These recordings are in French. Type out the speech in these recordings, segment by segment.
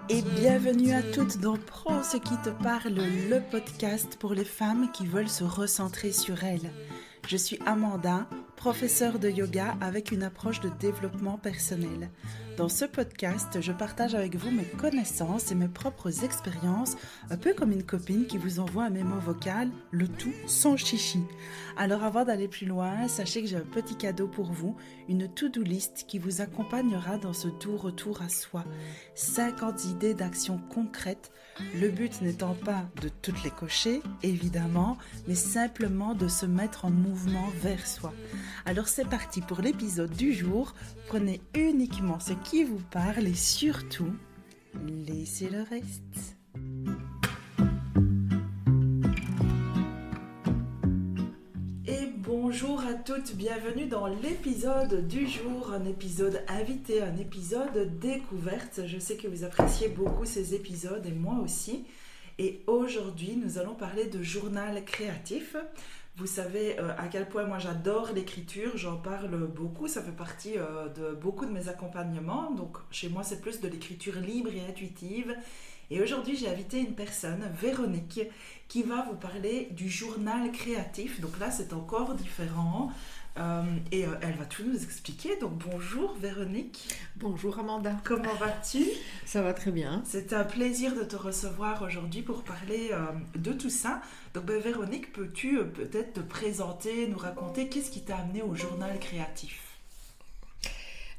Et bienvenue à toutes dans Prends ce qui te parle, le podcast pour les femmes qui veulent se recentrer sur elles. Je suis Amanda, professeure de yoga avec une approche de développement personnel. Dans ce podcast, je partage avec vous mes connaissances et mes propres expériences, un peu comme une copine qui vous envoie un mémo vocal, le tout sans chichi. Alors avant d'aller plus loin, sachez que j'ai un petit cadeau pour vous, une to-do list qui vous accompagnera dans ce doux retour à soi. 50 idées d'actions concrètes, le but n'étant pas de toutes les cocher, évidemment, mais simplement de se mettre en mouvement vers soi. Alors c'est parti pour l'épisode du jour, prenez uniquement ce qui vous parle et surtout, laissez le reste. Bonjour à toutes, bienvenue dans l'épisode du jour, un épisode invité, un épisode découverte. Je sais que vous appréciez beaucoup ces épisodes et moi aussi. Et aujourd'hui, nous allons parler de journal créatif. Vous savez à quel point moi j'adore l'écriture, j'en parle beaucoup, ça fait partie de beaucoup de mes accompagnements. Donc chez moi c'est plus de l'écriture libre et intuitive. Et aujourd'hui j'ai invité une personne, Véronique, qui va vous parler du journal créatif. Donc là c'est encore différent et elle va tout nous expliquer. Donc bonjour Véronique. Bonjour Amanda. Comment vas-tu ? Ça va très bien. C'est un plaisir de te recevoir aujourd'hui pour parler de tout ça. Donc Véronique, peux-tu peut-être te présenter, nous raconter qu'est-ce qui t'a amené au journal créatif ?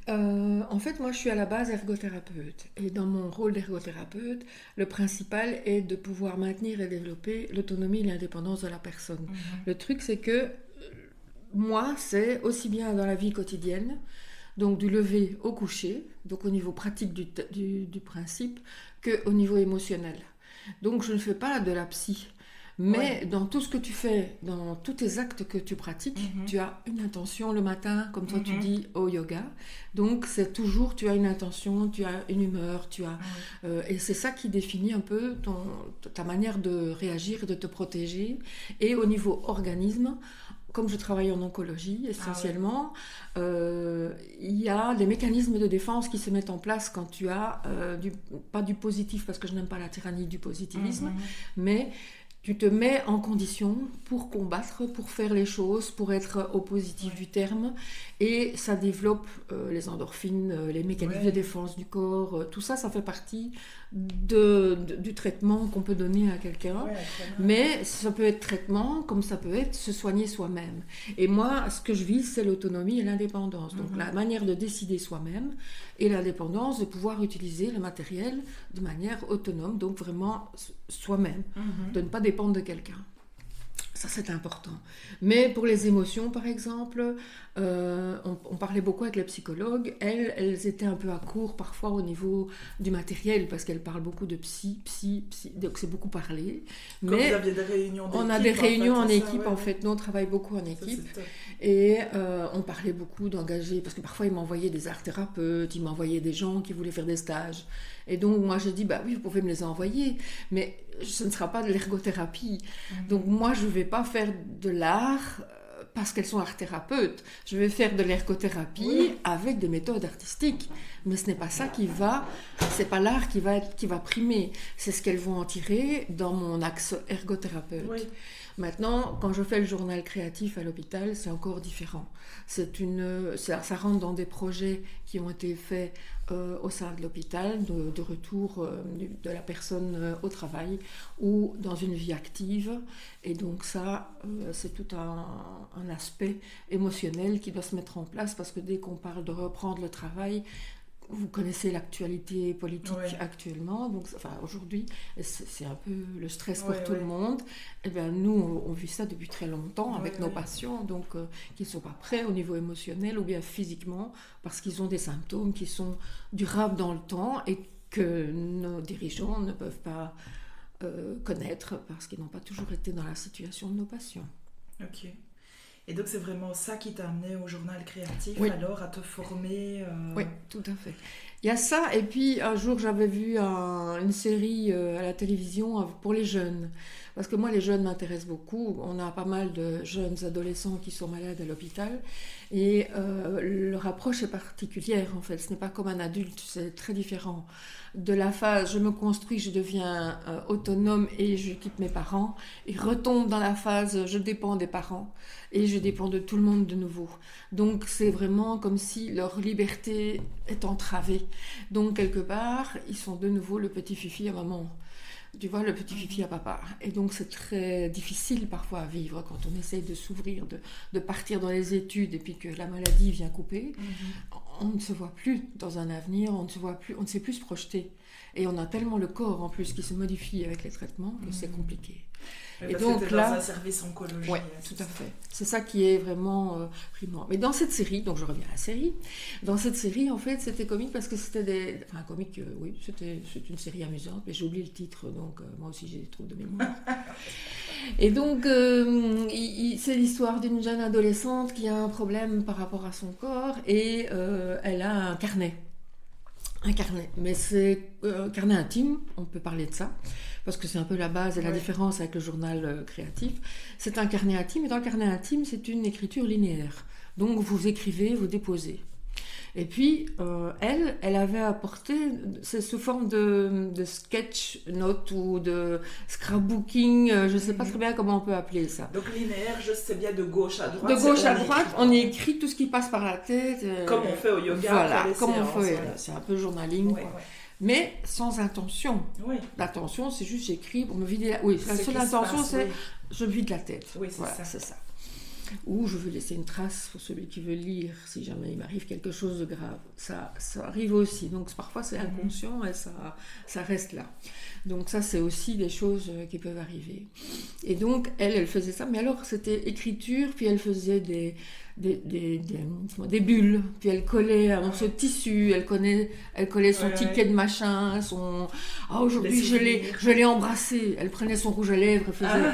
En fait, moi, je suis à la base ergothérapeute. Et dans mon rôle d'ergothérapeute, le principal est de pouvoir maintenir et développer l'autonomie et l'indépendance de la personne. Le truc, c'est que moi, c'est aussi bien dans la vie quotidienne, donc du lever au coucher, donc au niveau pratique du principe, qu'au niveau émotionnel. Donc, je ne fais pas de la psy. Mais dans tout ce que tu fais, dans tous tes actes que tu pratiques, tu as une intention le matin, comme toi tu dis, au yoga. Donc c'est toujours, tu as une intention, tu as une humeur, et c'est ça qui définit un peu ta manière de réagir, de te protéger. Et au niveau organisme, comme je travaille en oncologie essentiellement, il y a des mécanismes de défense qui se mettent en place quand tu as, pas du positif, parce que je n'aime pas la tyrannie du positivisme, mais tu te mets en condition pour combattre, pour faire les choses, pour être au positif du terme. Et ça développe les endorphines, les mécanismes de défense du corps. Tout ça, ça fait partie du traitement qu'on peut donner à quelqu'un. Mais ça peut être traitement, comme ça peut être se soigner soi-même. Et moi, ce que je vise, c'est l'autonomie et l'indépendance. Donc la manière de décider soi-même et l'indépendance de pouvoir utiliser le matériel de manière autonome. Donc vraiment soi-même. De ne pas dépendre de quelqu'un. Ça, c'est important. Mais pour les émotions, par exemple, on parlait beaucoup avec les psychologues. Elles étaient un peu à court parfois au niveau du matériel, parce qu'elles parlent beaucoup de psy, donc c'est beaucoup parlé. Quand mais vous aviez des réunions d'équipe, on a des réunions en équipe, ça, en fait. Nous, on travaille beaucoup en équipe. Ça, et on parlait beaucoup d'engager, parce que parfois, ils m'envoyaient des art thérapeutes, ils m'envoyaient des gens qui voulaient faire des stages. Et donc, moi, je dis, bah oui, vous pouvez me les envoyer, mais ce ne sera pas de l'ergothérapie. Donc, moi, je ne vais pas faire de l'art parce qu'elles sont art thérapeutes. Je vais faire de l'ergothérapie avec des méthodes artistiques. Mais ce n'est pas ça c'est pas l'art qui va primer. C'est ce qu'elles vont en tirer dans mon axe ergothérapeute. Maintenant, quand je fais le journal créatif à l'hôpital, c'est encore différent. Ça rentre dans des projets qui ont été faits au sein de l'hôpital, de retour de la personne au travail ou dans une vie active. Et donc ça, c'est tout un aspect émotionnel qui doit se mettre en place, parce que dès qu'on parle de reprendre le travail, vous connaissez l'actualité politique actuellement, donc aujourd'hui, c'est un peu le stress pour tout le monde. Et bien, nous, on vit ça depuis très longtemps avec nos patients, donc qui ne sont pas prêts au niveau émotionnel ou bien physiquement, parce qu'ils ont des symptômes qui sont durables dans le temps et que nos dirigeants ne peuvent pas connaître, parce qu'ils n'ont pas toujours été dans la situation de nos patients. Ok. Et donc, c'est vraiment ça qui t'a amené au journal créatif, alors, à te former Oui, tout à fait. Il y a ça, et puis un jour j'avais vu une série à la télévision pour les jeunes. Parce que moi, les jeunes m'intéressent beaucoup. On a pas mal de jeunes adolescents qui sont malades à l'hôpital. Et leur approche est particulière, en fait. Ce n'est pas comme un adulte, c'est très différent. De la phase, je me construis, je deviens autonome et je quitte mes parents. Et retombe dans la phase, je dépends des parents. Et je dépends de tout le monde de nouveau. Donc, c'est vraiment comme si leur liberté est entravée. Donc, quelque part, ils sont de nouveau le petit fifi à maman. Tu vois, le petit fifi à papa. Et donc, c'est très difficile parfois à vivre quand on essaye de s'ouvrir, de partir dans les études et puis que la maladie vient couper. On ne se voit plus dans un avenir, on ne sait plus se projeter. Et on a tellement le corps en plus qui se modifie avec les traitements que c'est compliqué. Et donc là, dans un service oncologie. Oui, tout à fait. C'est ça qui est vraiment primordial. Mais dans cette série, donc je reviens à la série, dans cette série, en fait, c'était comique parce que c'était Enfin, comique, oui, c'est une série amusante, mais j'ai oublié le titre, donc moi aussi j'ai des troubles de mémoire. Et donc, c'est l'histoire d'une jeune adolescente qui a un problème par rapport à son corps et elle a un carnet. Un carnet, mais c'est un carnet intime, on peut parler de ça, parce que c'est un peu la base et la différence avec le journal créatif. C'est un carnet intime, et dans le carnet intime, c'est une écriture linéaire. Donc vous écrivez, vous déposez. Et puis, elle avait apporté, c'est sous forme de sketch note ou de scrapbooking, je ne sais pas très bien comment on peut appeler ça. Donc linéaire, je sais bien de gauche à droite. De gauche à droite, on écrit tout ce qui passe par la tête. Comme on fait au yoga. Voilà, comme on fait, c'est un peu journalisme. Ouais, quoi. Mais sans intention. Oui. L'intention, c'est juste j'écris pour me vider la... Oui, la seule intention, c'est je me vide la tête. Oui, c'est voilà, ça. c'est ça. Ou je veux laisser une trace pour celui qui veut lire, si jamais il m'arrive quelque chose de grave. Ça arrive aussi. Donc parfois c'est inconscient et ça reste là. Donc ça c'est aussi des choses qui peuvent arriver. Et donc elle faisait ça. Mais alors c'était écriture, puis elle faisait des bulles, puis elle collait un morceau de tissu, elle collait son ticket de machin, son... Ah, aujourd'hui je l'ai embrassé. Elle prenait son rouge à lèvres, elle faisait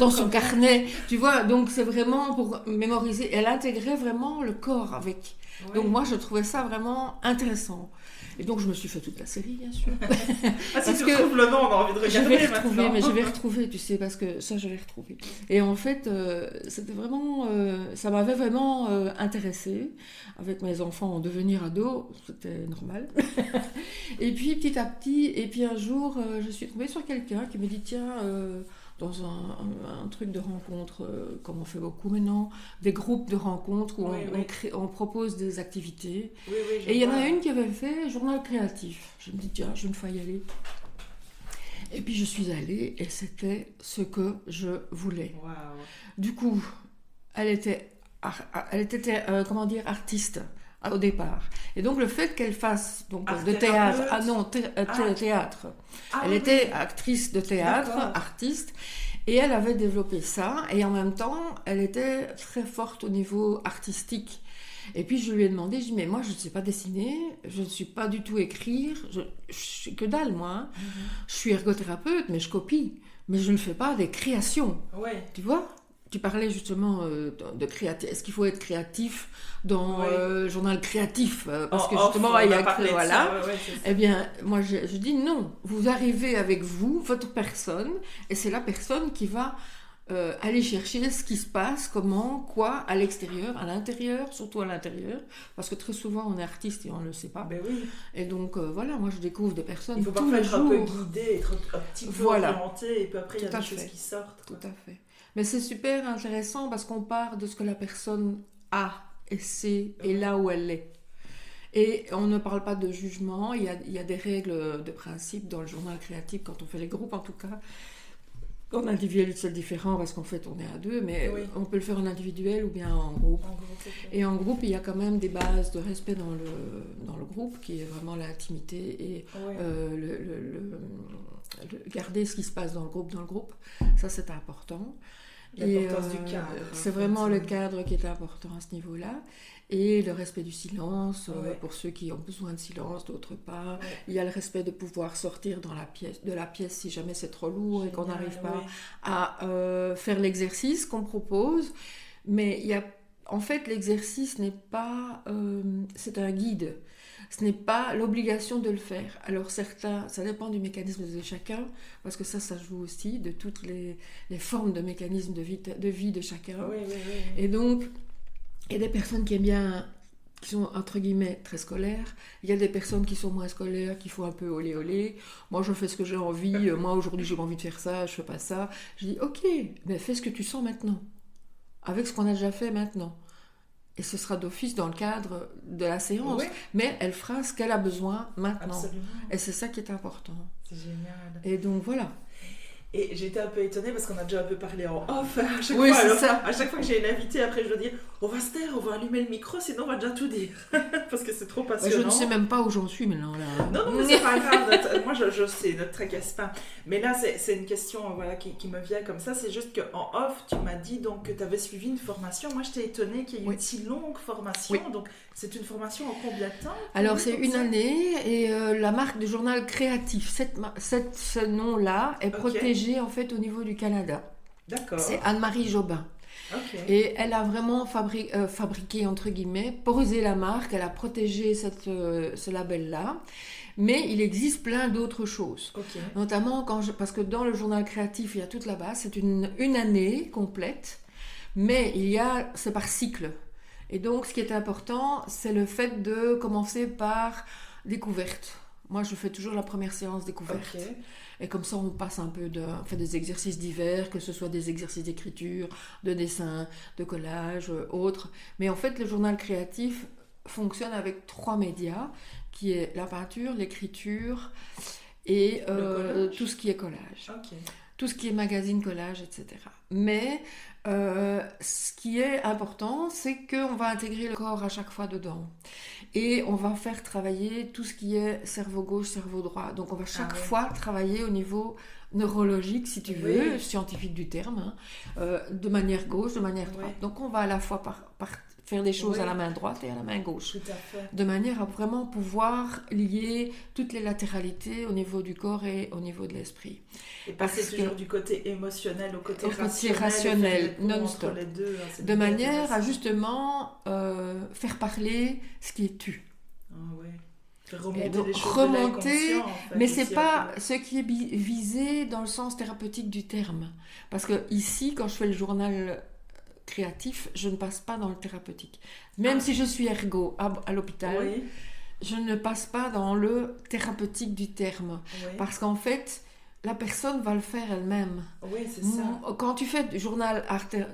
dans son carnet. Tu vois, donc c'est vraiment pour mémoriser. Elle intégrait vraiment le corps avec. Ouais. Donc moi je trouvais ça vraiment intéressant. Et donc je me suis fait toute la série, bien sûr. Si tu retrouves le nom, on a envie de regarder. Je vais retrouver, tu sais, parce que ça je vais retrouver. Et en fait, c'était vraiment, ça m'avait vraiment intéressée. Avec mes enfants en devenir ados, c'était normal. Et puis petit à petit, et puis un jour, je suis tombée sur quelqu'un qui me dit tiens. Dans un truc de rencontre, comme on fait beaucoup maintenant, des groupes de rencontres où on propose des activités. Et il y en a une qui avait fait journal créatif. Je me dis, tiens, j'ai une fois y aller. Et puis je suis allée et c'était ce que je voulais. Wow. Du coup, elle était artiste au départ. Et donc le fait qu'elle fasse de théâtre, théâtre. Elle était actrice de théâtre, artiste, et elle avait développé ça, et en même temps, elle était très forte au niveau artistique. Et puis je lui ai demandé, je dis mais moi je ne sais pas dessiner, je ne suis pas du tout écrire, je suis que dalle moi. Hein. Je suis ergothérapeute, mais je copie, mais je ne fais pas des créations. Ouais. Tu vois ? Tu parlais justement de créatif. Est-ce qu'il faut être créatif dans le journal créatif parce que justement, il y a que... Voilà. Eh bien, moi, je dis non. Vous arrivez avec vous, votre personne, et c'est la personne qui va aller chercher ce qui se passe, comment, quoi, à l'extérieur, à l'intérieur, surtout à l'intérieur, parce que très souvent, on est artiste et on ne le sait pas. Ben oui. Et donc, voilà, moi, je découvre des personnes tous les jours. Il faut parfois être un peu guidé, être un petit peu orienté, et puis après, il y a des choses qui sortent. Tout à fait. Mais c'est super intéressant parce qu'on part de ce que la personne a et sait et là où elle est. Et on ne parle pas de jugement, il y a des règles de principe dans le journal créatif quand on fait les groupes en tout cas. En individuel, c'est différent parce qu'en fait on est à deux, mais on peut le faire en individuel ou bien en groupe. Et en groupe, il y a quand même des bases de respect dans le groupe qui est vraiment l'intimité et garder ce qui se passe dans le groupe. Ça, c'est important. L'importance du cadre. C'est vraiment le cadre qui est important à ce niveau-là. Et le respect du silence, pour ceux qui ont besoin de silence, d'autre part. Il y a le respect de pouvoir sortir de la pièce si jamais c'est trop lourd et qu'on n'arrive pas à faire l'exercice qu'on propose. Mais en fait, l'exercice n'est pas... c'est un guide. Ce n'est pas l'obligation de le faire. Alors certains, ça dépend du mécanisme de chacun, parce que ça joue aussi de toutes les formes de mécanismes de vie de chacun. Oui. Et donc, il y a des personnes qui aiment bien, qui sont entre guillemets très scolaires. Il y a des personnes qui sont moins scolaires, qui font un peu olé olé. Moi, je fais ce que j'ai envie. Moi, aujourd'hui, j'ai envie de faire ça, je fais pas ça. Je dis, ok, mais fais ce que tu sens maintenant, avec ce qu'on a déjà fait maintenant. Et ce sera d'office dans le cadre de la séance. Oui. Mais elle fera ce qu'elle a besoin maintenant. Absolument. Et c'est ça qui est important. C'est génial. Et donc, voilà. Et j'étais un peu étonnée parce qu'on a déjà un peu parlé en off à chaque Oui, fois. c'est Alors, ça. à chaque fois que j'ai une invitée, après je dois dire on va se taire, on va allumer le micro, sinon on va déjà tout dire. Parce que c'est trop passionnant. Je ne sais même pas où j'en suis maintenant. Là. Non, mais c'est pas grave. Moi, je sais, ne te tracasse pas. Mais là, c'est une question voilà, qui me vient comme ça. C'est juste qu'en off, tu m'as dit donc, que tu avais suivi une formation. Moi, j'étais étonnée qu'il y ait une si longue formation. Oui. Donc, c'est une formation en combien de temps? Alors, c'est une année et la marque du journal créatif, ce nom-là, est protégée en fait au niveau du Canada. D'accord. C'est Anne-Marie Jobin. Okay. Et elle a vraiment fabriqué, entre guillemets, posé la marque, elle a protégé ce label-là. Mais il existe plein d'autres choses. Okay. Notamment, parce que dans le journal créatif, il y a toute la base, c'est une année complète, mais c'est par cycle. Et donc, ce qui est important, c'est le fait de commencer par découverte. Moi, je fais toujours la première séance découverte. Okay. Et comme ça, on passe on fait des exercices divers, que ce soit des exercices d'écriture, de dessin, de collage, autres. Mais en fait, le journal créatif fonctionne avec 3 médias, qui est la peinture, l'écriture et tout ce qui est collage. Okay. Tout ce qui est magazine, collage, etc. Mais ce qui est important, c'est qu'on va intégrer le corps à chaque fois dedans. Et on va faire travailler tout ce qui est cerveau gauche, cerveau droit. Donc on va chaque fois travailler au niveau neurologique, si tu veux, scientifique du terme, de manière gauche, de manière droite. Donc on va à la fois faire des choses à la main droite et à la main gauche. Tout à fait. De manière à vraiment pouvoir lier toutes les latéralités au niveau du corps et au niveau de l'esprit. Et passer toujours du côté émotionnel au côté rationnel non-stop. Les deux, de manière à justement faire parler ce qui est tu. Ah ouais. Remonter donc, les choses de l'inconscient, en fait, mais c'est pas ce qui est visé dans le sens thérapeutique du terme. Parce que ici, quand je fais le journal créatif, je ne passe pas dans le thérapeutique. Même si je suis ergo à l'hôpital, je ne passe pas dans le thérapeutique du terme. Parce qu'en fait, la personne va le faire elle-même. Oui, c'est ça. Quand tu fais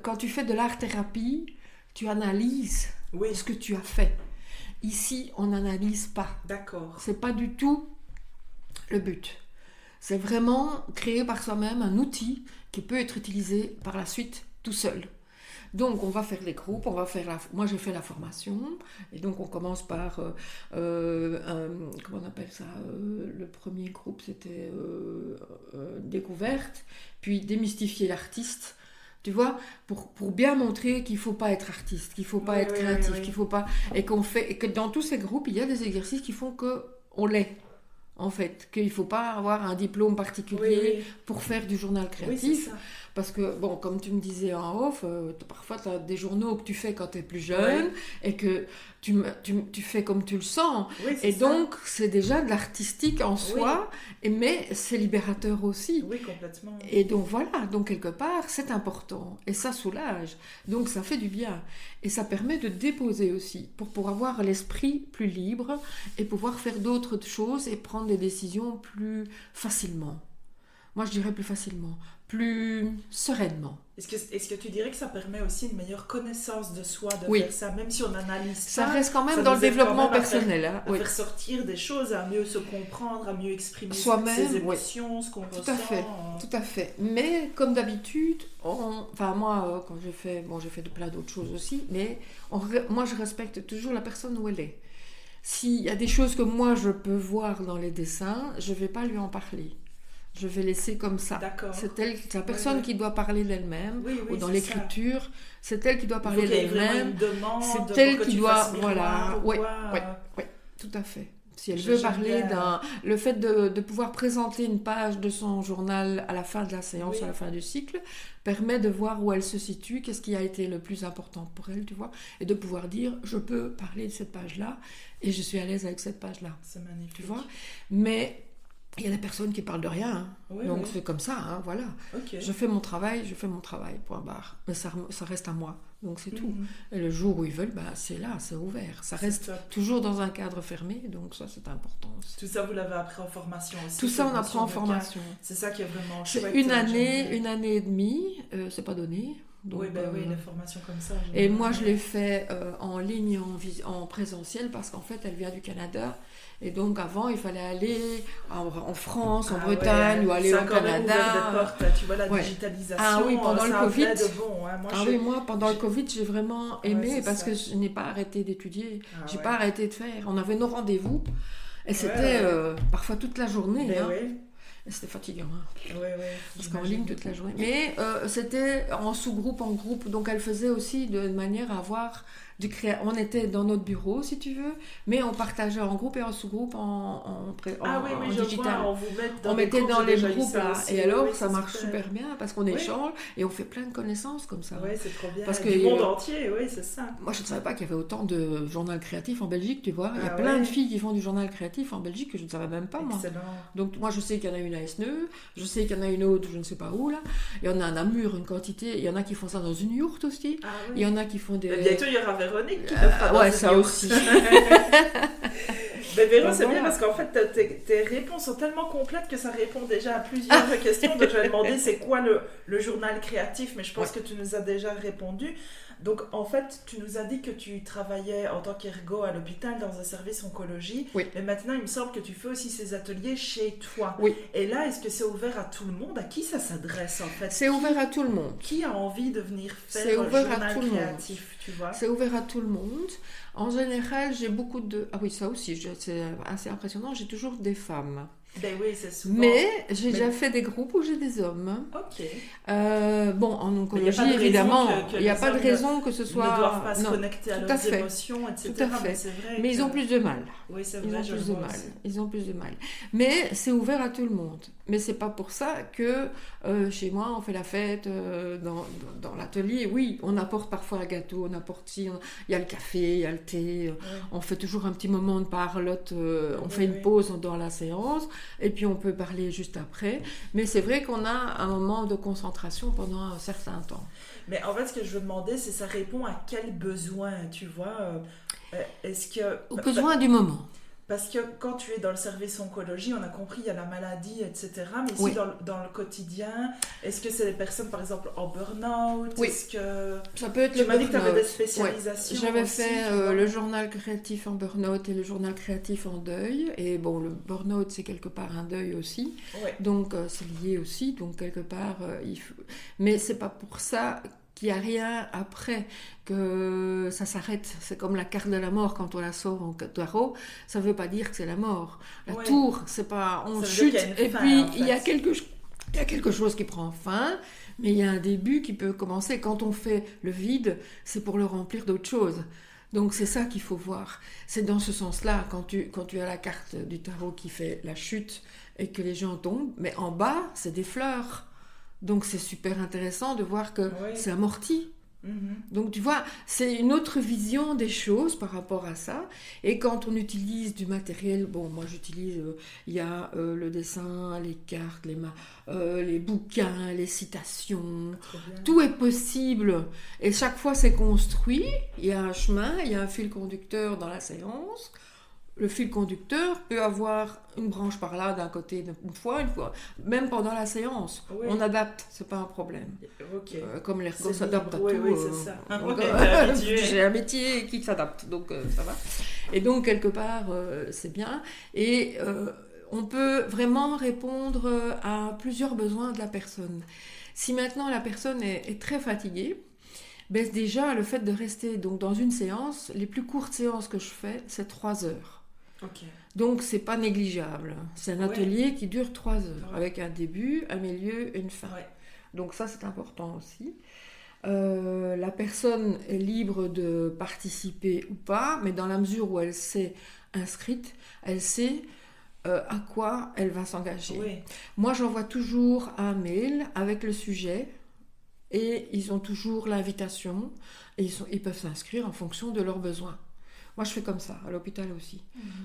quand tu fais de l'art-thérapie, tu analyses ce que tu as fait. Ici, on n'analyse pas. D'accord. C'est pas du tout le but. C'est vraiment créer par soi-même un outil qui peut être utilisé par la suite tout seul. Donc, on va faire des groupes, moi j'ai fait la formation, et donc on commence par, comment on appelle ça, le premier groupe c'était découverte, puis démystifier l'artiste, tu vois, pour bien montrer qu'il ne faut pas être artiste, qu'il ne faut pas être créatif, qu'il faut pas, et que dans tous ces groupes, il y a des exercices qui font qu'on l'est. En fait, qu'il ne faut pas avoir un diplôme particulier pour faire du journal créatif. Oui, parce que, bon, comme tu me disais en off, parfois tu as des journaux que tu fais quand tu es plus jeune et que tu fais comme tu le sens. Oui, et donc, c'est déjà de l'artistique en soi, mais c'est libérateur aussi. Oui, complètement. Et donc, voilà, donc quelque part, c'est important. Et ça soulage. Donc, ça fait du bien. Et ça permet de déposer aussi, pour avoir l'esprit plus libre et pouvoir faire d'autres choses et prendre des décisions plus facilement. Moi, je dirais plus facilement, plus sereinement. Est-ce que tu dirais que ça permet aussi une meilleure connaissance de soi de faire ça, même si on analyse ça pas, reste quand même dans le développement personnel. À faire sortir des choses, à mieux se comprendre, à mieux exprimer ses émotions, ce qu'on ressent. Tout à fait. Mais comme d'habitude, moi, quand j'ai fait plein d'autres choses aussi, mais moi, je respecte toujours la personne où elle est. S'il y a des choses que moi, je peux voir dans les dessins, je ne vais pas lui en parler. Je vais laisser comme ça. D'accord. C'est la personne qui doit parler d'elle-même, ou dans l'écriture, c'est elle qui doit parler d'elle-même. C'est elle qui doit, voilà, tout à fait. Si elle veut J'aime parler bien. le fait de pouvoir présenter une page de son journal à la fin de la séance, Oui. à la fin du cycle, permet de voir où elle se situe, qu'est-ce qui a été le plus important pour elle, tu vois, et de pouvoir dire, je peux parler de cette page-là, et je suis à l'aise avec cette page-là, C'est magnifique. tu vois. Mais il y a des personnes qui parlent de rien, hein. Oui, Donc oui. c'est comme ça, hein, voilà. Ok. Je fais mon travail, point barre. Mais ça reste à moi, donc c'est tout. Mhm. Et le jour où ils veulent, bah, c'est là, c'est ouvert. Ça C'est reste top. toujours dans un cadre fermé, donc ça c'est important aussi. Tout ça, vous l'avez appris en formation aussi. Tout ça, cette on apprend en notion de formation. cadre. C'est ça qui est vraiment C'est chouette. une j'aime année, bien. une année et demie, c'est pas donné. Donc, Oui, oui, les formations comme ça. et moi, je l'ai fait en ligne, en présentiel, parce qu'en fait, elle vient du Canada. Et donc, avant, il fallait aller en France, en Bretagne, ou aller ça au a quand même ouvert Canada. des portes, tu vois, la Ouais. digitalisation. Ah oui, pendant le ça a Covid. fait de bon, hein. Moi, Moi, pendant le Covid, j'ai vraiment aimé, c'est parce ça. que je n'ai pas arrêté d'étudier. J'ai Ouais. pas arrêté de faire. On avait nos rendez-vous. Et c'était ouais. parfois toute la journée. Mais hein. oui. Et c'était fatigant. Hein. Ouais. Parce qu'en ligne toute la journée. Mais c'était en sous-groupe, en groupe. Donc elle faisait aussi de manière à avoir on était dans notre bureau, si tu veux, mais on partageait en groupe et en sous-groupe en je digital. vois, on vous met dans On des mettait groupes, dans j'ai les déjà eu groupes ça là. aussi. Et alors, Oui, ça c'est marche super. super bien parce qu'on échange et on fait plein de connaissances comme ça. Oui, c'est trop bien. Parce Du que, monde entier, oui, c'est ça. Moi, je ne savais pas qu'il y avait autant de journal créatif en Belgique, tu vois. Il y a Ah plein ouais. de filles qui font du journal créatif en Belgique que je ne savais même pas, moi. Excellent. Donc, moi, je sais qu'il y en a une à Esneux, je sais qu'il y en a une autre, je ne sais pas où, là. Il y en a à Namur, une quantité. Il y en a qui font ça dans une yourte aussi. Ah Il oui. y en a qui font des... Et bientôt, il y aura Véronique qui le fera dans ouais, une ça yourte. aussi. Mais Véro, Donc, c'est bien voilà. parce qu'en fait, tes réponses sont tellement complètes que ça répond déjà à plusieurs questions. Donc, je vais demander c'est quoi le journal créatif, mais je pense que tu nous as déjà répondu. Donc, en fait, tu nous as dit que tu travaillais en tant qu'ergo à l'hôpital dans un service oncologie. Oui. Mais maintenant, il me semble que tu fais aussi ces ateliers chez toi. Oui. Et là, est-ce que c'est ouvert à tout le monde? À qui ça s'adresse en fait? C'est ouvert à tout le monde. Qui a envie de venir C'est faire un ouvert à journal tout le monde. créatif, tu vois? C'est ouvert à tout le monde. En général, j'ai beaucoup de... Ah oui, ça aussi, c'est assez impressionnant. J'ai toujours des femmes. Ben oui, c'est souvent. Mais j'ai déjà fait des groupes où j'ai des hommes. Ok. Bon, en Mais oncologie, il y a pas de raison évidemment, que il n'y a les pas de hommes raison que ce Ils soit... ne doivent pas se Non, connecter à tout à leurs fait. émotions, etc. Tout à fait. Mais c'est vrai mais ils que- ont plus de mal. Oui, c'est Ils vrai, ont je plus le de vois mal. aussi. Ils ont plus de mal. Mais c'est ouvert à tout le monde. Mais c'est pas pour ça que chez moi on fait la fête dans l'atelier. Oui, on apporte parfois un gâteau, on apporte il y a le café, il y a le thé. On fait toujours un petit moment de parlotte. On fait une pause dans la séance et puis on peut parler juste après. Mais c'est vrai qu'on a un moment de concentration pendant un certain temps. Mais en fait, ce que je veux demander, c'est ça répond à quel besoin, tu vois est-ce que... Au besoin du moment. Parce que quand tu es dans le service oncologie, on a compris, il y a la maladie, etc. Mais ici, Oui. dans le quotidien, est-ce que c'est des personnes, par exemple, en burn-out? Oui. Est-ce que... Ça peut être Tu le m'as dit que tu avais des burn-out. spécialisations. Ouais. J'avais aussi, fait tu vois. le journal créatif en burn-out et le journal créatif en deuil. Et bon, le burn-out, c'est quelque part un deuil aussi. Ouais. Donc, c'est lié aussi. Donc, quelque part, mais c'est pas pour ça qu'il n'y a rien après, que ça s'arrête. C'est comme la carte de la mort quand on la sort en tarot. Ça ne veut pas dire que c'est la mort. La Ouais. tour, c'est pas... On Ça veut dire chute qu'il y a une et fin, puis en il y a fait. quelque chose qui prend fin, mais il y a un début qui peut commencer. Quand on fait le vide, c'est pour le remplir d'autres choses. Donc c'est ça qu'il faut voir. C'est dans ce sens-là, quand tu as la carte du tarot qui fait la chute et que les gens tombent, mais en bas, c'est des fleurs. Donc c'est super intéressant de voir que Oui. c'est amorti. Mhm. Donc tu vois, c'est une autre vision des choses par rapport à ça. Et quand on utilise du matériel, bon, moi j'utilise, il y a le dessin, les cartes, les bouquins, les citations, Trop bien. tout est possible. Et chaque fois c'est construit, il y a un chemin, il y a un fil conducteur dans la séance. Le fil conducteur peut avoir une branche par là, d'un côté, une fois, même pendant la séance. Oui. On adapte, c'est pas un problème. Ok. Comme l'ergo C'est s'adapte à libre, tout. oui, c'est ça. Donc, Ouais, t'es habitué. j'ai un métier qui s'adapte, donc ça va. Et donc, quelque part, c'est bien. Et on peut vraiment répondre à plusieurs besoins de la personne. Si maintenant la personne est très fatiguée, ben déjà, le fait de rester donc, dans une séance, les plus courtes séances que je fais, c'est 3 heures. Ok. Donc, c'est pas négligeable. C'est un atelier qui dure 3 heures, Ouais. avec un début, un milieu, une fin. Ouais. Donc ça, c'est important aussi. La personne est libre de participer ou pas, mais dans la mesure où elle sait inscrite, elle sait à quoi elle va s'engager. Oui. Moi, j'envoie toujours un mail avec le sujet et ils ont toujours l'invitation et ils peuvent s'inscrire en fonction de leurs besoins. Moi, je fais comme ça, à l'hôpital aussi.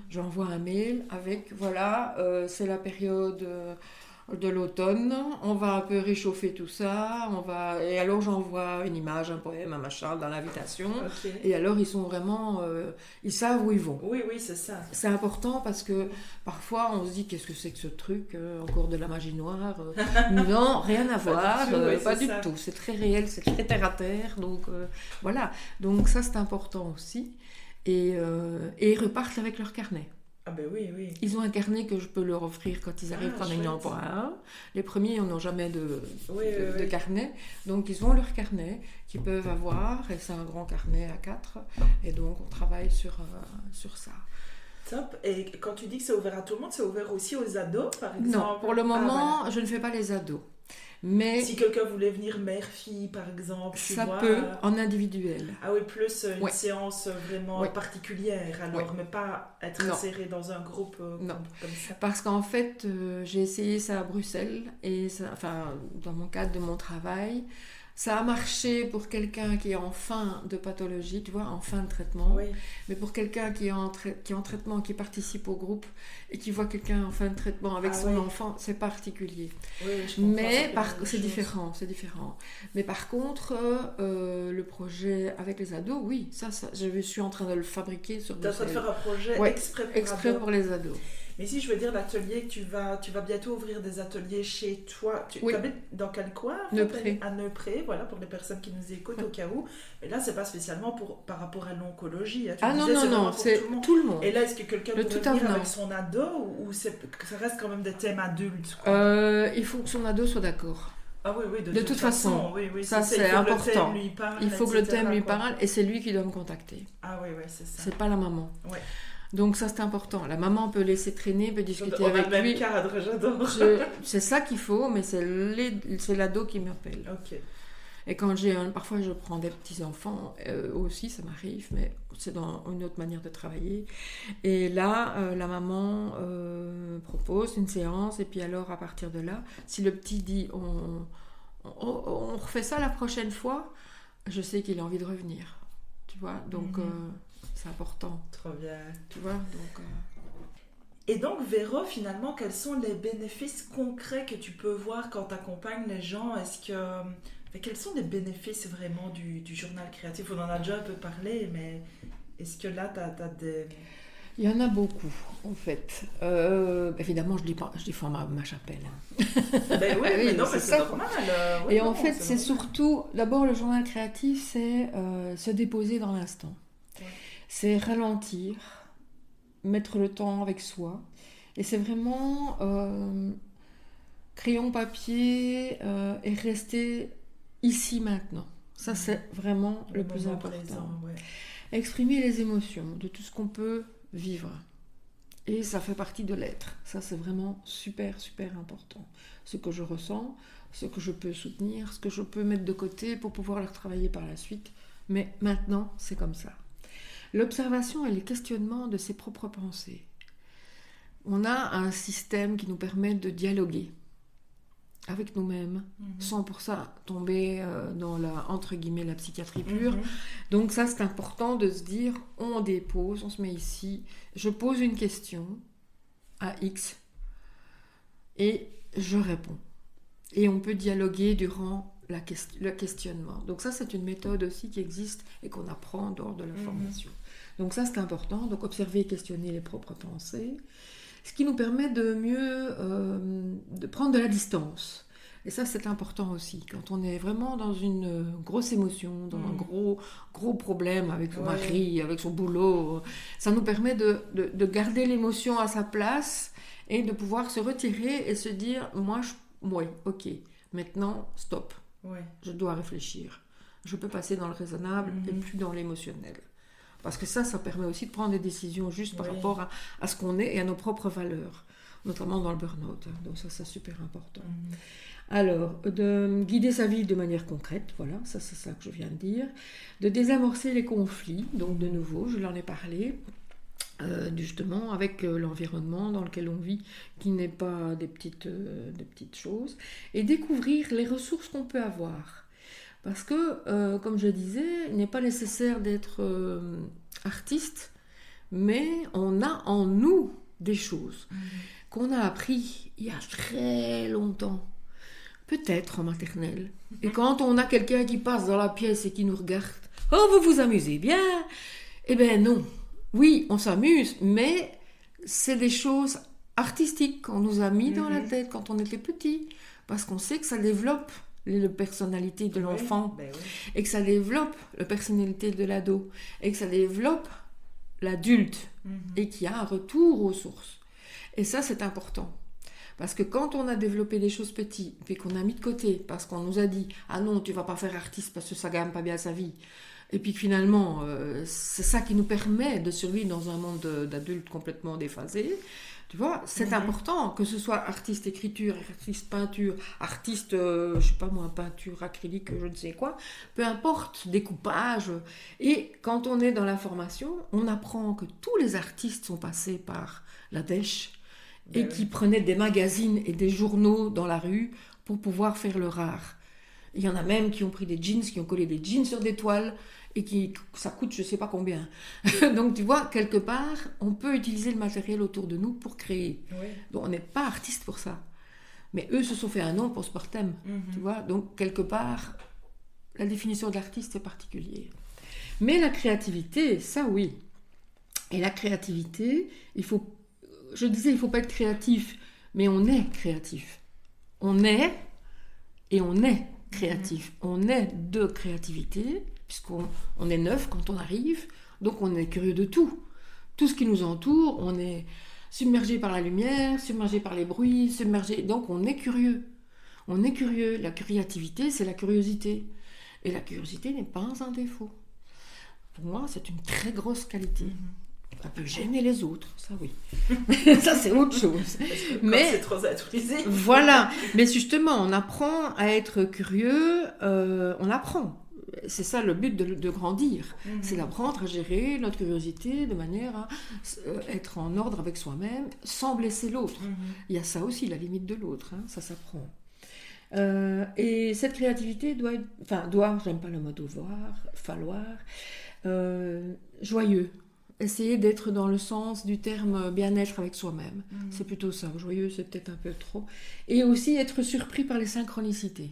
J'envoie un mail avec, voilà, c'est la période de l'automne, on va un peu réchauffer tout ça, et alors j'envoie une image, un poème, un machin dans l'invitation, et alors ils sont vraiment, ils savent où ils vont. Oui, c'est ça. C'est important parce que parfois on se dit qu'est-ce que c'est que ce truc, encore de la magie noire. Non, rien à voir, pas du tout, c'est très réel, c'est très terre à terre, donc voilà, donc ça c'est important aussi, et ils repartent avec leur carnet. Ah ben oui. Ils ont un carnet que je peux leur offrir quand ils arrivent, quand ils n'en ont pas un. Les premiers, ils n'ont jamais de carnet. Donc, ils ont leur carnet qu'ils peuvent avoir. Et c'est un grand carnet à 4. Et donc, on travaille sur ça. Top. Et quand tu dis que c'est ouvert à tout le monde, c'est ouvert aussi aux ados, par exemple? Non, pour le moment, je ne fais pas les ados. Mais si quelqu'un voulait venir mère-fille, par exemple, ça peut en individuel. Ah oui, plus une séance vraiment particulière, alors, mais pas être inséré dans un groupe comme ça. Parce qu'en fait, j'ai essayé ça à Bruxelles, et dans mon cadre de mon travail, ça a marché pour quelqu'un qui est en fin de pathologie, tu vois, en fin de traitement. Mais pour quelqu'un qui est en traitement, qui participe au groupe et qui voit quelqu'un en fin de traitement avec son enfant, c'est particulier. Mais c'est différent. Mais par contre, le projet avec les ados, oui, ça je suis en train de le fabriquer sur Bruxelles. Tu es en train de faire un projet exprès pour les ados. Mais si je veux dire l'atelier, tu vas bientôt ouvrir des ateliers chez toi. Tu habites dans quel coin? Neupré. À Neupré, voilà, pour les personnes qui nous écoutent au cas où. Mais là, c'est pas spécialement par rapport à l'oncologie. Hein. Non, c'est tout le monde. Et là, est-ce que quelqu'un pourrait venir avec son ado ou ça reste quand même des thèmes adultes, quoi? Il faut que son ado soit d'accord. Ah oui, de toute façon. Ça, c'est important. Il faut que le thème lui parle et c'est lui qui doit me contacter. Ah oui, c'est ça. C'est pas la maman. Ouais. Donc ça c'est important. La maman peut laisser traîner, peut discuter avec lui. On a le même cadre, j'adore. C'est ça qu'il faut, mais c'est l'ado qui m'appelle. Ok. Et quand parfois je prends des petits enfants aussi, ça m'arrive, mais c'est dans une autre manière de travailler. Et là, la maman propose une séance, et puis alors à partir de là, si le petit dit on refait ça la prochaine fois, je sais qu'il a envie de revenir. Tu vois, donc. C'est important. Trop bien. Tu vois, donc... Et donc, Véro, finalement, quels sont les bénéfices concrets que tu peux voir quand tu accompagnes les gens? Quels sont les bénéfices vraiment du journal créatif? On en a déjà un peu parlé, mais est-ce que là, tu as des... Il y en a beaucoup, en fait. Évidemment, je défends ma chapelle. Ben oui, mais non, mais c'est normal. Et en fait, c'est surtout... D'abord, le journal créatif, c'est se déposer dans l'instant. C'est ralentir, mettre le temps avec soi. Et c'est vraiment crayon, papier et rester ici maintenant. Ça, c'est vraiment le plus important. Présent, Exprimer les émotions de tout ce qu'on peut vivre. Et ça fait partie de l'être. Ça, c'est vraiment super, super important. Ce que je ressens, ce que je peux soutenir, ce que je peux mettre de côté pour pouvoir le retravailler par la suite. Mais maintenant, c'est comme ça. L'observation et les questionnements de ses propres pensées. On a un système qui nous permet de dialoguer avec nous-mêmes, sans pour ça tomber dans entre guillemets, la psychiatrie pure. Donc ça, c'est important de se dire, on dépose, on se met ici, je pose une question à X et je réponds. Et on peut dialoguer durant le questionnement. Donc ça, c'est une méthode aussi qui existe et qu'on apprend lors de la formation. Donc ça, c'est important. Donc observer et questionner les propres pensées, ce qui nous permet de mieux de prendre de la distance. Et ça, c'est important aussi. Quand on est vraiment dans une grosse émotion, dans un gros problème avec son mari, avec son boulot, ça nous permet de garder l'émotion à sa place et de pouvoir se retirer et se dire, ok, maintenant, stop. Je dois réfléchir. Je peux passer dans le raisonnable et plus dans l'émotionnel. Parce que ça permet aussi de prendre des décisions justes par rapport à ce qu'on est et à nos propres valeurs, notamment dans le burn-out. Donc ça, c'est super important. Alors, de guider sa vie de manière concrète, voilà, ça c'est ça que je viens de dire. De désamorcer les conflits, donc de nouveau, je l'en ai parlé. justement avec l'environnement dans lequel on vit, qui n'est pas des petites choses, et découvrir les ressources qu'on peut avoir. Parce que, comme je disais, il n'est pas nécessaire d'être artiste, mais on a en nous des choses qu'on a appris il y a très longtemps, peut-être en maternelle. Et quand on a quelqu'un qui passe dans la pièce et qui nous regarde, « Oh, vous vous amusez bien ?» Eh bien non. Oui, on s'amuse, mais c'est des choses artistiques qu'on nous a mis dans la tête quand on était petit, parce qu'on sait que ça développe la personnalité de l'enfant, et que ça développe la personnalité de l'ado, et que ça développe l'adulte, et qu'il y a un retour aux sources. Et ça, c'est important. Parce que quand on a développé des choses petites, puis qu'on a mis de côté, parce qu'on nous a dit « Ah non, tu vas pas faire artiste parce que ça gagne pas bien sa vie », et puis finalement, c'est ça qui nous permet de survivre dans un monde d'adultes complètement déphasé. Tu vois, c'est important que ce soit artiste écriture, artiste peinture, artiste, je sais pas moi, peinture acrylique, je ne sais quoi, peu importe, découpage. Et quand on est dans la formation, on apprend que tous les artistes sont passés par la dèche et qui prenaient des magazines et des journaux dans la rue pour pouvoir faire leur art. Il y en a même qui ont pris des jeans, qui ont collé des jeans sur des toiles et ça coûte je ne sais pas combien. Donc tu vois, quelque part, on peut utiliser le matériel autour de nous pour créer. Donc on n'est pas artiste pour ça. Mais eux se sont fait un nom pour post-mortem. Tu vois, donc quelque part, la définition de l'artiste est particulière. Mais la créativité, ça oui. Et la créativité, je disais, il ne faut pas être créatif, mais on est créatif. On est créatif. On est de créativité, puisqu'on est neuf quand on arrive, donc on est curieux de tout. Tout ce qui nous entoure, on est submergé par la lumière, submergé par les bruits, donc on est curieux. On est curieux. La créativité, c'est la curiosité. Et la curiosité n'est pas un défaut. Pour moi, c'est une très grosse qualité. Ça peut gêner les autres, ça oui. Ça, c'est autre chose. Mais c'est trop autorisé. Voilà. Mais justement, on apprend à être curieux, on apprend. C'est ça le but de grandir. C'est d'apprendre à gérer notre curiosité de manière à être en ordre avec soi-même sans blesser l'autre. Il y a ça aussi, la limite de l'autre. Ça s'apprend. Et cette créativité j'aime pas le mot falloir, joyeux. Essayer d'être dans le sens du terme bien-être avec soi-même. C'est plutôt ça. Joyeux, c'est peut-être un peu trop. Et aussi être surpris par les synchronicités.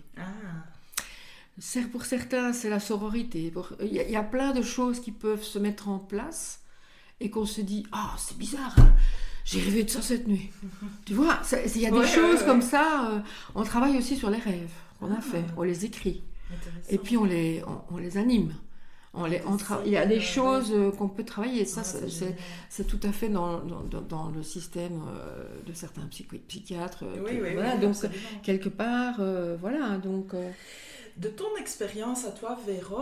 Pour certains, c'est la sororité. Il y a plein de choses qui peuvent se mettre en place et qu'on se dit « Ah, c'est bizarre, hein, j'ai rêvé de ça cette nuit. » Tu vois, il y a des choses comme ça. On travaille aussi sur les rêves qu'on a fait. On les écrit. Et puis on les anime. Il y a des choses qu'on peut travailler. Ça, c'est tout à fait dans le système de certains psychiatres. Voilà, donc, quelque part, voilà. Donc, de ton expérience à toi, Véro,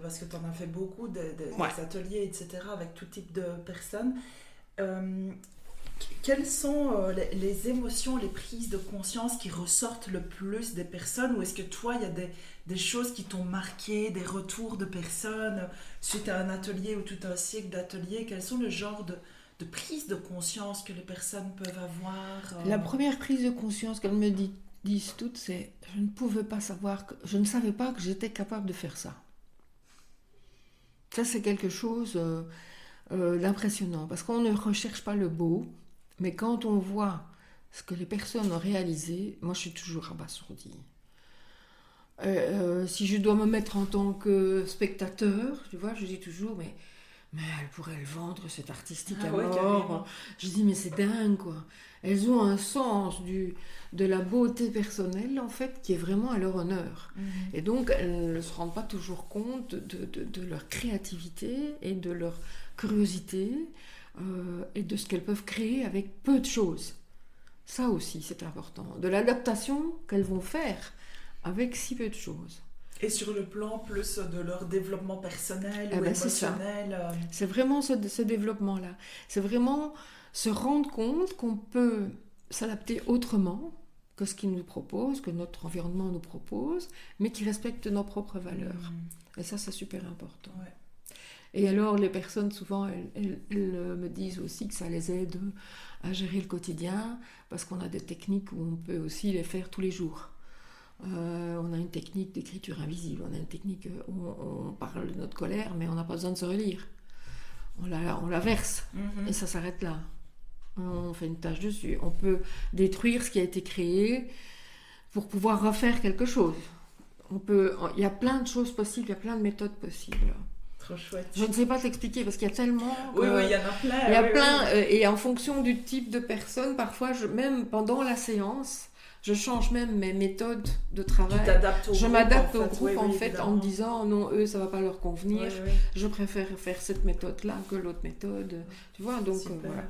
parce que tu en as fait beaucoup des ateliers, etc., avec tout type de personnes, quelles sont les émotions, les prises de conscience qui ressortent le plus des personnes? Ou est-ce que toi, il y a des choses qui t'ont marqué, des retours de personnes suite à un atelier ou tout un cycle d'ateliers? Quels sont le genre de prise de conscience que les personnes peuvent avoir? La première prise de conscience qu'elles me disent toutes, c'est je ne savais pas que j'étais capable de faire ça. Ça, c'est quelque chose d'impressionnant, parce qu'on ne recherche pas le beau, mais quand on voit ce que les personnes ont réalisé, moi je suis toujours abasourdie. Si je dois me mettre en tant que spectateur, tu vois, je dis toujours, mais elle pourrait le vendre, cet artistique à mort. Je dis, mais c'est dingue, quoi. Elles ont un sens de la beauté personnelle, en fait, qui est vraiment à leur honneur. Et donc, elles ne se rendent pas toujours compte de leur créativité et de leur curiosité et de ce qu'elles peuvent créer avec peu de choses. Ça aussi, c'est important. De l'adaptation qu'elles vont faire avec si peu de choses. Et sur le plan plus de leur développement personnel ou émotionnel. C'est vraiment ce développement-là. C'est vraiment se rendre compte qu'on peut s'adapter autrement que ce qu'il nous propose, que notre environnement nous propose, mais qui respecte nos propres valeurs. Et ça, c'est super important. Et alors, les personnes, souvent, elles me disent aussi que ça les aide à gérer le quotidien, parce qu'on a des techniques où on peut aussi les faire tous les jours. On a une technique d'écriture invisible, on a une technique où on parle de notre colère, mais on n'a pas besoin de se relire. On la verse, et ça s'arrête là. On fait une tâche dessus. On peut détruire ce qui a été créé pour pouvoir refaire quelque chose. Il y a plein de choses possibles, il y a plein de méthodes possibles. Trop chouette. Je ne sais pas t'expliquer parce qu'il y a tellement. Oui, il y en a plein. Il y a plein, et en fonction du type de personne, parfois, même pendant la séance, je change même mes méthodes de travail. Tu t'adaptes au je groupe, m'adapte en au fait. groupe en fait, évidemment. en me disant non, eux, ça va pas leur convenir. Oui. Je préfère faire cette méthode-là que l'autre méthode. Tu vois, donc Super. voilà.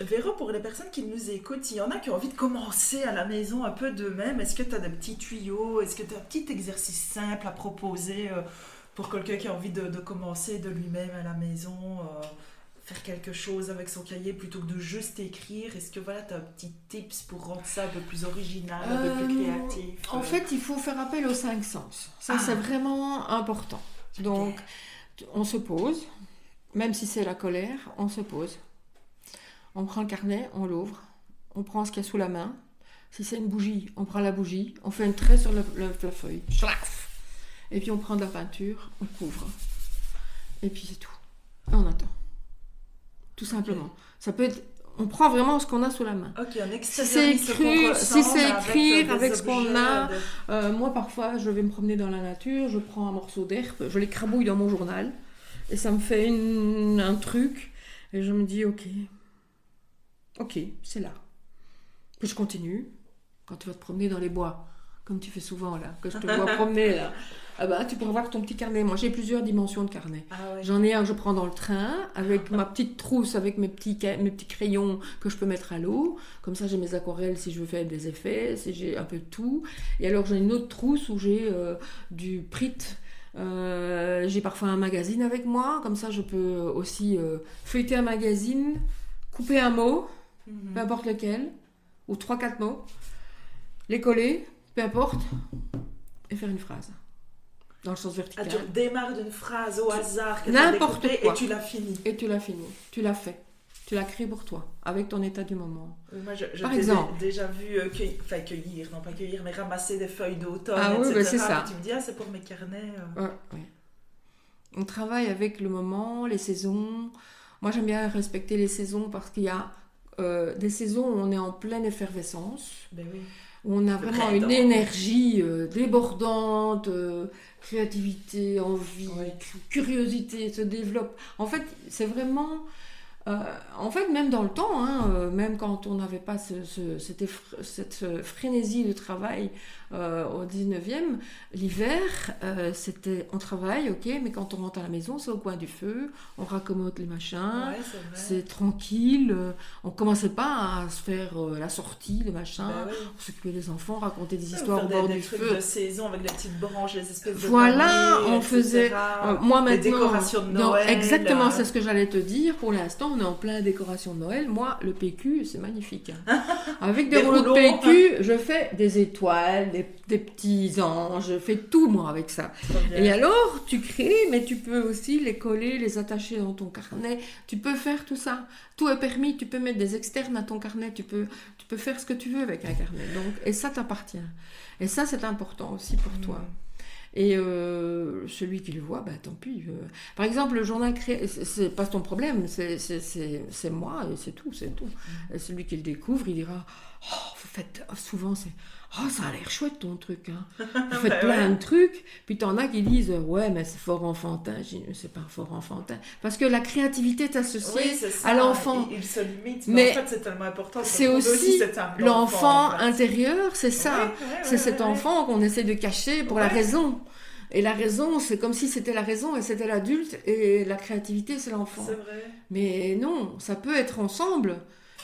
Véro, pour les personnes qui nous écoutent, il y en a qui ont envie de commencer à la maison un peu d'eux-mêmes. Est-ce que tu as des petits tuyaux? Est-ce que tu as un petit exercice simple à proposer pour quelqu'un qui a envie de commencer de lui-même à la maison, faire quelque chose avec son cahier plutôt que de juste écrire? Est-ce que voilà, tu as un petit tips pour rendre ça un peu plus original, un peu plus créatif? En fait, il faut faire appel aux 5 sens. Ça, c'est vraiment important. Donc, on se pose, même si c'est la colère, on se pose. On prend le carnet, on l'ouvre, on prend ce qu'il y a sous la main. Si c'est une bougie, on prend la bougie, on fait un trait sur la feuille. Et puis on prend de la peinture, on couvre. Et puis c'est tout. Et on attend. Tout simplement. Ça peut être... On prend vraiment ce qu'on a sous la main. Ok, un Si c'est écrire avec ce qu'on a... moi, parfois, je vais me promener dans la nature, je prends un morceau d'herbe, je l'écrabouille dans mon journal. Et ça me fait un truc. Et je me dis, ok, c'est là. Puis je continue. Quand tu vas te promener dans les bois, comme tu fais souvent là, que je te vois promener là, tu pourras voir ton petit carnet. Moi, j'ai plusieurs dimensions de carnet. J'en ai un que je prends dans le train, avec ma petite trousse, avec mes petits crayons que je peux mettre à l'eau. Comme ça, j'ai mes aquarelles si je veux faire des effets, si j'ai un peu de tout. Et alors, j'ai une autre trousse où j'ai du Prit. J'ai parfois un magazine avec moi. Comme ça, je peux aussi feuilleter un magazine, couper un mot, peu importe lequel, ou 3-4 mots, les coller, peu importe, et faire une phrase. Dans le sens vertical. Tu démarres d'une phrase au hasard que n'importe tu as quoi. et tu l'as fini. Et tu l'as fini. Tu l'as fait. Tu l'as créé pour toi, avec ton état du moment. Moi, je Par t'ai exemple. déjà vu cueillir, non pas cueillir, mais ramasser des feuilles d'automne, Oui, etc. c'est ça. Tu me dis, c'est pour mes carnets. Ouais. On travaille avec le moment, les saisons. Moi, j'aime bien respecter les saisons parce qu'il y a des saisons où on est en pleine effervescence. Ben oui. Où on a vraiment une énergie débordante, créativité, envie, curiosité se développe. En fait, c'est vraiment... même dans le temps, même quand on n'avait pas cette frénésie de travail au 19e, l'hiver, on travaille, ok, mais quand on rentre à la maison, c'est au coin du feu, on raccommode les machins, c'est tranquille, on commençait pas à se faire la sortie, le machin, on s'occupait des enfants, raconter des histoires au bord du feu. Des trucs de saison avec les petites branches, les espèces de voilà, paniers, on faisait... moi maintenant... Les décorations de Noël. Exactement, c'est ce que j'allais te dire. Pour l'instant, on est en plein décoration de Noël. Moi, le PQ, c'est magnifique. Avec des rouleaux de PQ, je fais des étoiles, des petits anges, je fais tout moi avec ça. Et alors, tu crées, mais tu peux aussi les coller, les attacher dans ton carnet. Tu peux faire tout ça. Tout est permis. Tu peux mettre des externes à ton carnet. Tu peux faire ce que tu veux avec un carnet. Donc, et ça t'appartient. Et ça, c'est important aussi pour toi. Et celui qui le voit, tant pis. Par exemple, le journal c'est pas ton problème, c'est moi et c'est tout. Et celui qui le découvre, il dira, vous faites souvent, ça a l'air chouette ton truc. Vous faites plein de trucs. Puis t'en as qui disent, ouais, mais c'est fort enfantin. Je dis, c'est pas fort enfantin. Parce que la créativité est associée à l'enfant. Il se limite, mais en fait, c'est tellement important. C'est aussi l'enfant intérieur, c'est ça. C'est cet enfant qu'on essaie de cacher pour la raison. Et la raison, c'est comme si c'était la raison et c'était l'adulte, et la créativité, c'est l'enfant. C'est vrai. Mais non, ça peut être ensemble,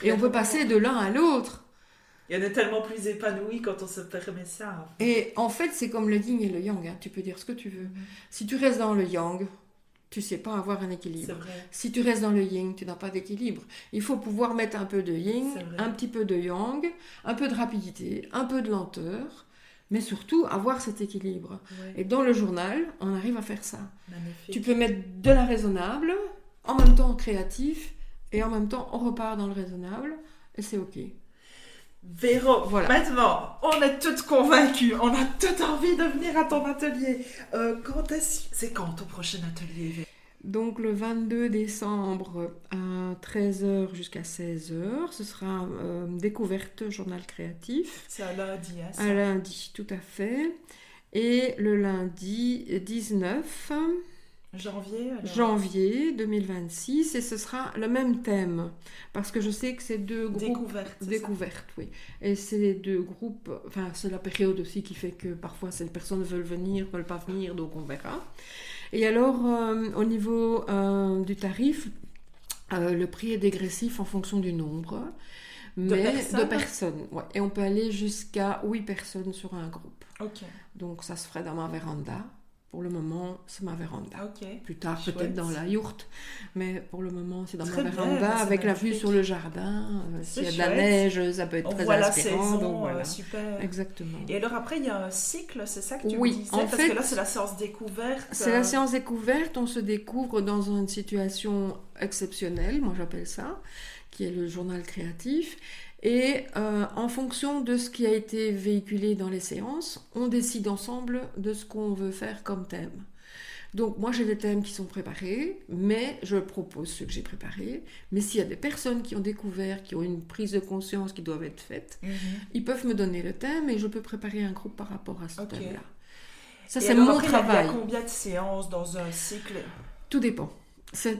et on peut passer de l'un à l'autre. Il y en a tellement plus épanoui quand on se permet ça. Et en fait, c'est comme le yin et le yang, tu peux dire ce que tu veux. Si tu restes dans le yang, tu sais pas avoir un équilibre. C'est vrai. Si tu restes dans le yin, tu n'as pas d'équilibre. Il faut pouvoir mettre un peu de yin, un petit peu de yang, un peu de rapidité, un peu de lenteur, mais surtout avoir cet équilibre. Ouais. Et dans le journal, on arrive à faire ça. Magnifique. Tu peux mettre de la raisonnable, en même temps créatif, et en même temps on repart dans le raisonnable, et c'est ok. Véro, Voilà. Maintenant, on est toutes convaincues, on a toutes envie de venir à ton atelier. C'est quand ton prochain atelier, Véro? Donc le 22 décembre à 13h jusqu'à 16h, ce sera découverte journal créatif. C'est un lundi, hein, ça? Un lundi, tout à fait. Et le lundi 19 janvier 2026, et ce sera le même thème. Parce que je sais que c'est deux groupes... Découverte, oui. Et c'est les deux groupes... Enfin, c'est la période aussi qui fait que parfois ces personnes veulent venir, veulent pas venir, donc on verra. Et alors, au niveau du tarif, le prix est dégressif en fonction du nombre. De personnes, ouais. Et on peut aller jusqu'à 8 personnes sur un groupe. Ok. Donc ça se ferait dans ma véranda. Pour le moment, c'est ma véranda. Ok. Plus tard, Chouette. peut-être dans la yourte. Mais pour le moment, c'est dans Très ma bien, véranda, c'est avec la vue magnifique. sur le jardin. S'il y a de la chouette. neige, ça peut être On très voit la inspirant. saison, Donc voilà. super. Exactement. Et alors après, il y a un cycle, c'est ça que tu Oui, me disais? en Parce fait, que là, c'est la séance découverte. C'est la séance découverte, on se découvre dans une situation exceptionnelle, moi j'appelle ça, qui est le journal créatif. Et en fonction de ce qui a été véhiculé dans les séances, on décide ensemble de ce qu'on veut faire comme thème. Donc moi j'ai des thèmes qui sont préparés, mais je propose ceux que j'ai préparés. Mais s'il y a des personnes qui ont découvert, qui ont une prise de conscience qui doivent être faites, ils peuvent me donner le thème et je peux préparer un groupe par rapport à ce thème-là. Ça, et c'est alors mon après, travail. Il y a combien de séances dans un cycle? Tout dépend.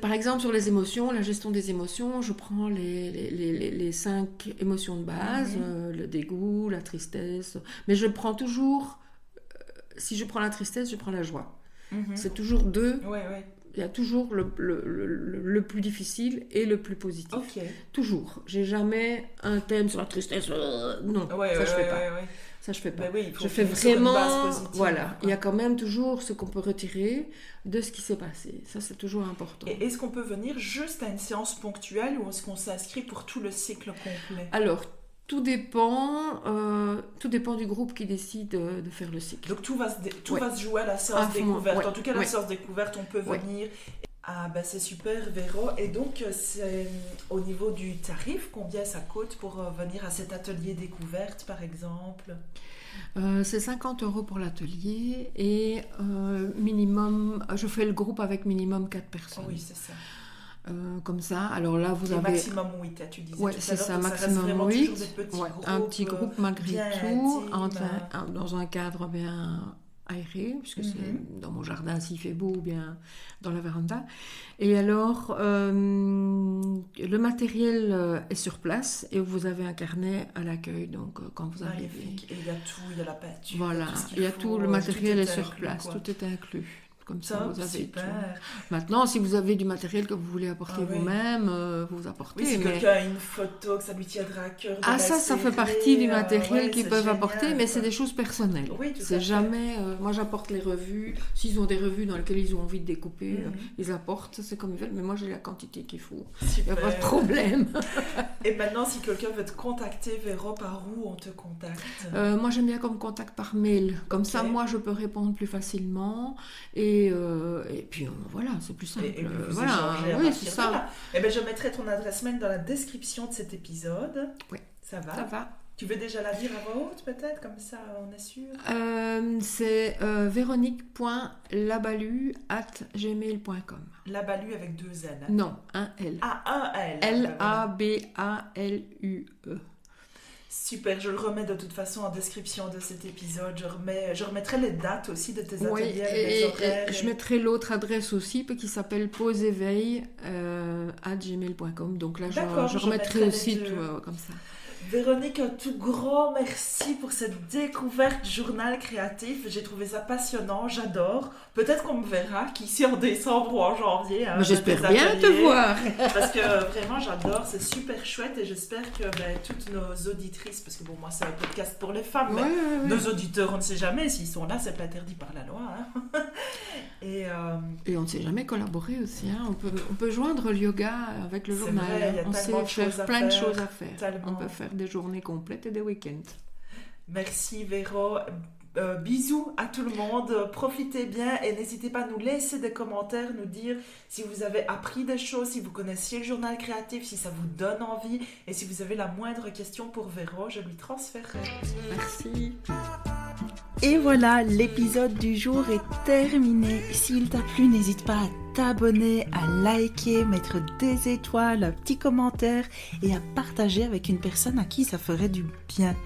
Par exemple, sur les émotions, la gestion des émotions, je prends les 5 émotions de base, le dégoût, la tristesse. Mais je prends toujours, si je prends la tristesse, je prends la joie. C'est toujours deux. Ouais. Il y a toujours le plus difficile et le plus positif. Ok. Toujours. J'ai jamais un thème sur la tristesse. Non, ça je fais pas. Ça je fais pas. Ben oui, il faut je fais sur une base vraiment. positive, Voilà. quoi. Il y a quand même toujours ce qu'on peut retirer de ce qui s'est passé. Ça c'est toujours important. Et est-ce qu'on peut venir juste à une séance ponctuelle ou est-ce qu'on s'inscrit pour tout le cycle complet? Alors. Tout dépend du groupe qui décide de faire le cycle. Donc tout va se jouer à la séance découverte. Ouais. En tout cas, la séance découverte, on peut venir. Ah ben c'est super, Véro. Et donc, c'est, au niveau du tarif, combien ça coûte pour venir à cet atelier découverte, par exemple? C'est 50 € pour l'atelier et minimum, je fais le groupe avec minimum 4 personnes. Oui, c'est ça. Comme ça, alors là vous avez... maximum 8, tu disais. Oui, c'est ça, maximum 8. Un petit groupe malgré tout, dans un cadre bien aéré, puisque c'est dans mon jardin s'il fait beau, ou bien dans la véranda. Et alors, le matériel est sur place et vous avez un carnet à l'accueil, donc quand vous arrivez. Et il y a tout, il y a la peinture. Voilà, il y a tout, le matériel est sur place, tout est inclus. Comme ça, vous avez super. Tout. Maintenant, si vous avez du matériel que vous voulez apporter vous-même, vous apportez. Oui, si quelqu'un a une photo, que ça lui tiendra à cœur. Ça fait partie du matériel qu'ils peuvent apporter, mais c'est des choses personnelles. Oui, c'est jamais. Moi, j'apporte les revues. S'ils ont des revues dans lesquelles ils ont envie de découper, ils apportent. C'est comme ils veulent, mais moi, j'ai la quantité qu'il faut. Il n'y a pas de problème. Et maintenant, si quelqu'un veut te contacter, Véro, par où on te contacte? Moi, j'aime bien comme contact par mail. Comme ça, moi, je peux répondre plus facilement. Et puis voilà, c'est plus simple. Et voilà, oui, c'est ça. Et ben, je mettrai ton adresse mail dans la description de cet épisode. Oui. Ça va? Ça va. Tu veux déjà la dire à voix haute, peut-être? Comme ça, on est sûr. C'est véronique.labalu@gmail.com. Labalu avec 2 N. Non, un L. Ah, un L. L-A-B-A-L-U-E. Super, je le remets de toute façon en description de cet épisode. Je remettrai les dates aussi de tes ateliers, les horaires. Et je mettrai l'autre adresse aussi qui s'appelle pauseéveil@gmail.com. Donc là, je remettrai aussi tout comme ça. Véronique, un tout grand merci pour cette découverte journal créatif. J'ai trouvé ça passionnant, j'adore. Peut-être qu'on me verra, qu'ici en décembre ou en janvier. Mais j'espère bien te voir. Parce que vraiment, j'adore, c'est super chouette et j'espère que toutes nos auditrices, parce que bon, moi c'est un podcast pour les femmes, mais nos auditeurs, on ne sait jamais s'ils sont là, c'est pas interdit par la loi. Hein. Et on ne sait jamais collaborer aussi. Hein. On peut joindre le yoga avec le journal. Vrai, on sait faire plein de choses à faire. Tellement. On peut faire des journées complètes et des week-ends. Merci Véro. bisous à tout le monde, profitez bien et n'hésitez pas à nous laisser des commentaires, nous dire si vous avez appris des choses, si vous connaissiez le journal créatif, si ça vous donne envie et si vous avez la moindre question pour Véro, je lui transférerai. Merci. Et voilà, l'épisode du jour est terminé. S'il t'a plu, n'hésite pas à t'abonner, à liker, mettre des étoiles, un petit commentaire et à partager avec une personne à qui ça ferait du bien.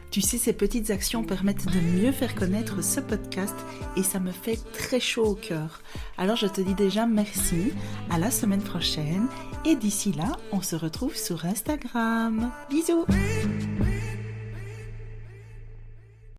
Tu sais, ces petites actions permettent de mieux faire connaître ce podcast et ça me fait très chaud au cœur. Alors je te dis déjà merci, à la semaine prochaine et d'ici là, on se retrouve sur Instagram. Bisous!